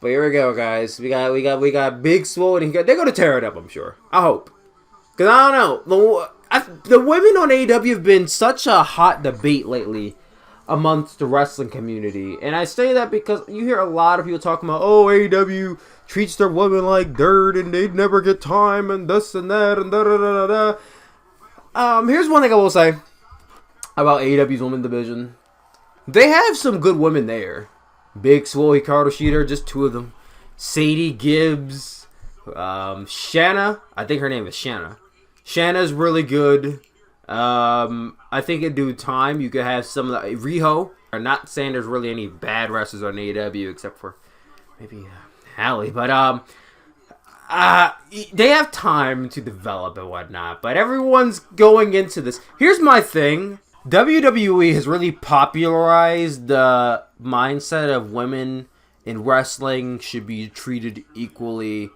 But here we go, guys. We got Big Swole, and they're gonna tear it up. I'm sure. I hope. Cause I don't know. The women on AEW have been such a hot debate lately amongst the wrestling community, and I say that because you hear a lot of people talking about, oh, AEW treats their women like dirt, and they never get time, and this and that, and da da da da da. Here's one thing I will say about AEW's women division. They have some good women there. Big Swole, Hikaru Shida, just two of them. Sadie Gibbs, Shanna. I think her name is Shanna. Shanna's really good. I think in due time you could have some of the Riho. I'm not saying there's really any bad wrestlers on AEW except for maybe Hallie, but they have time to develop and whatnot. But everyone's going into this. Here's my thing. WWE has really popularized the mindset of women in wrestling should be treated equally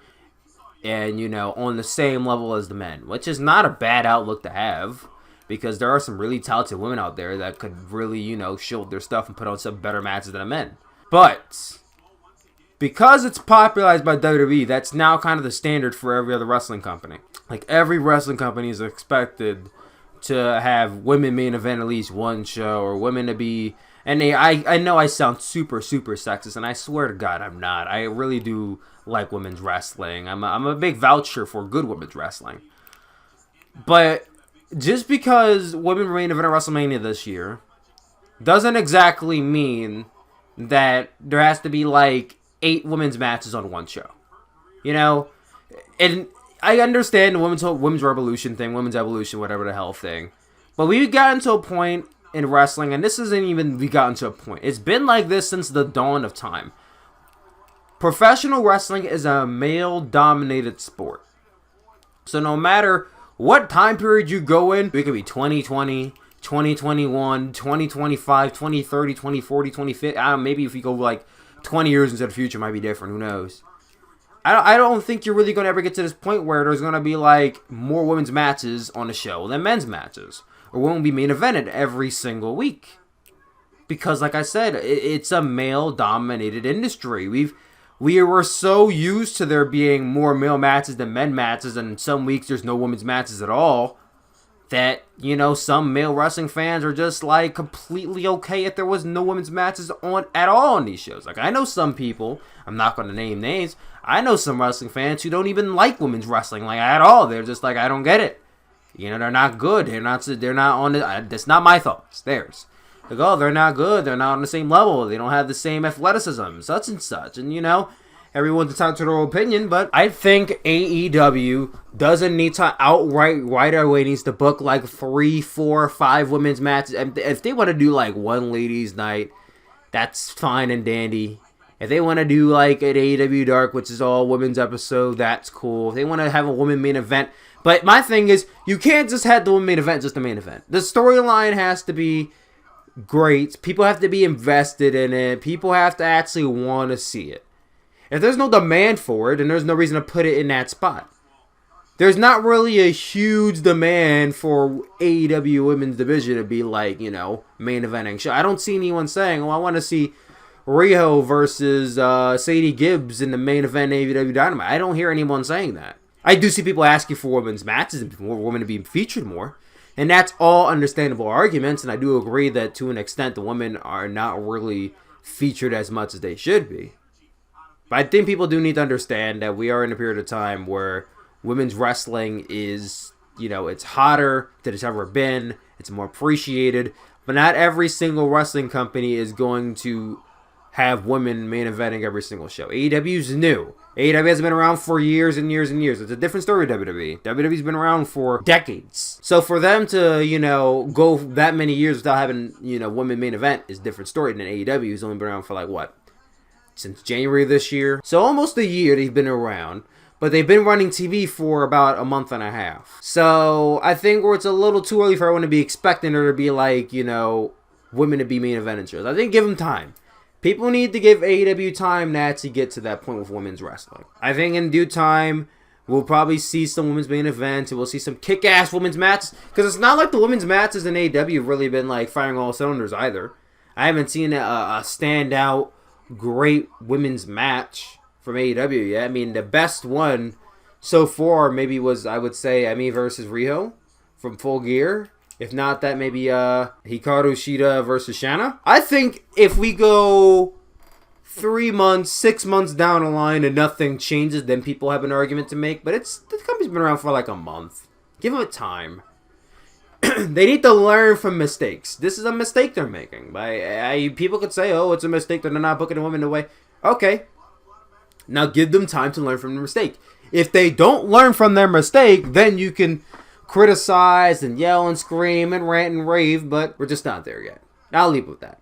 and, on the same level as the men, which is not a bad outlook to have because there are some really talented women out there that could really, show their stuff and put on some better matches than the men. But because it's popularized by WWE, that's now kind of the standard for every other wrestling company. Like every wrestling company is expected to have women main event at least one show, or women to be, and I know I sound super sexist, and I swear to God I'm not. I really do like women's wrestling. I'm a big voucher for good women's wrestling. But just because women main event at WrestleMania this year doesn't exactly mean that there has to be like 8 women's matches on one show. And I understand the women's revolution thing, women's evolution, whatever the hell thing. But we've gotten to a point in wrestling, and this isn't even we gotten to a point. It's been like this since the dawn of time. Professional wrestling is a male-dominated sport. So no matter what time period you go in, it could be 2020, 2021, 2025, 2030, 2040, 2050. Maybe if you go like 20 years into the future, it might be different. Who knows? I don't think you're really going to ever get to this point where there's going to be like more women's matches on the show than men's matches. Or won't be main evented every single week. Because like I said, it's a male-dominated industry. We were so used to there being more male matches than men matches, and some weeks there's no women's matches at all, that, some male wrestling fans are just like completely okay if there was no women's matches on at all on these shows. Like I know some people, I'm not going to name names, I know some wrestling fans who don't even like women's wrestling like at all. They're just like, I don't get it. They're not good. They're not on the, that's not my thoughts. Theirs. Like, oh, they're not good. They're not on the same level. They don't have the same athleticism, such and such. And, everyone's entitled to their opinion, but I think AEW doesn't need to outright right away needs to book like 3, 4, 5 women's matches. If they want to do like one ladies' night, that's fine and dandy. If they want to do like an AEW Dark, which is all women's episode, that's cool. If they want to have a women main event. But my thing is, you can't just have the women main event, just the main event. The storyline has to be great. People have to be invested in it. People have to actually want to see it. If there's no demand for it, then there's no reason to put it in that spot. There's not really a huge demand for AEW women's division to be like, main eventing show. I don't see anyone saying, I want to see Riho versus Sadie Gibbs in the main event AEW Dynamite. I don't hear anyone saying that. I do see people asking for women's matches and for women to be featured more. And that's all understandable arguments. And I do agree that to an extent the women are not really featured as much as they should be. But I think people do need to understand that we are in a period of time where women's wrestling is, it's hotter than it's ever been. It's more appreciated. But not every single wrestling company is going to have women main eventing every single show. AEW's new. AEW has been around for years and years and years. It's a different story with WWE. WWE's been around for decades. So for them to, go that many years without having, women main event is a different story than AEW, who's only been around for like, what? Since January of this year. So almost a year they've been around. But they've been running TV for about a month and a half. So I think where it's a little too early for everyone to be expecting her to be like, women to be main event shows. I think give them time. People need to give AEW time to actually get to that point with women's wrestling. I think in due time, we'll probably see some women's main events, and we'll see some kick-ass women's matches. Because it's not like the women's matches in AEW have really been like firing all cylinders either. I haven't seen a standout, great women's match from AEW yet. I mean, the best one so far maybe was, I would say, Emi versus Riho from Full Gear. If not that, maybe Hikaru Shida versus Shanna. I think if we go 3 months, 6 months down the line and nothing changes, then people have an argument to make. But the company's been around for like a month. Give them time. They need to learn from mistakes. This is a mistake they're making. People could say, oh, it's a mistake that they're not booking a woman away. Okay. Now give them time to learn from the mistake. If they don't learn from their mistake, then you can criticize and yell and scream and rant and rave, but we're just not there yet. I'll leave it with that.